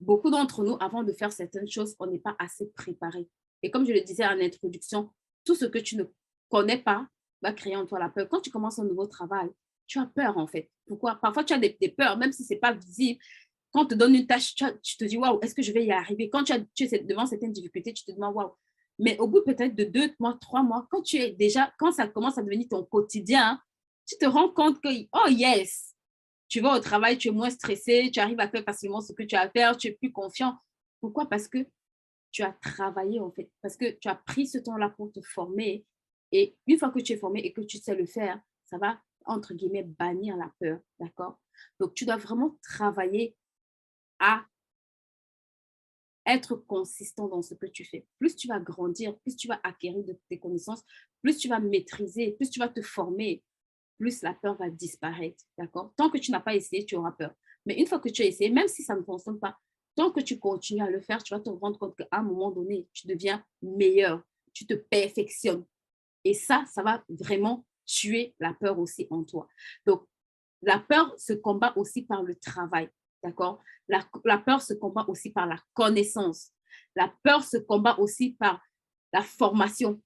beaucoup d'entre nous, avant de faire certaines choses, on n'est pas assez préparé. Et comme je le disais en introduction, tout ce que tu ne connais pas va créer en toi la peur. Quand tu commences un nouveau travail, tu as peur en fait. Pourquoi? Parfois, tu as des peurs, même si ce n'est pas visible. Quand on te donne une tâche, tu te dis, waouh, est-ce que je vais y arriver? Quand tu es devant certaines difficultés, tu te demandes, waouh. Mais au bout peut-être de 2 mois, 3 mois, quand ça commence à devenir ton quotidien, tu te rends compte que, oh yes, tu vas au travail, tu es moins stressé, tu arrives à faire facilement ce que tu as à faire, tu es plus confiant. Pourquoi? Parce que tu as travaillé en fait, parce que tu as pris ce temps-là pour te former. Et une fois que tu es formé et que tu sais le faire, ça va, entre guillemets, bannir la peur. D'accord? Donc, tu dois vraiment travailler à être consistant dans ce que tu fais. Plus tu vas grandir, plus tu vas acquérir de tes connaissances, plus tu vas maîtriser, plus tu vas te former, plus la peur va disparaître. D'accord? Tant que tu n'as pas essayé, tu auras peur. Mais une fois que tu as essayé, même si ça ne fonctionne pas, tant que tu continues à le faire, tu vas te rendre compte qu'à un moment donné, tu deviens meilleur, tu te perfectionnes. Et ça va vraiment tuer la peur aussi en toi. Donc, la peur se combat aussi par le travail, d'accord? La peur se combat aussi par la connaissance. La peur se combat aussi par la formation.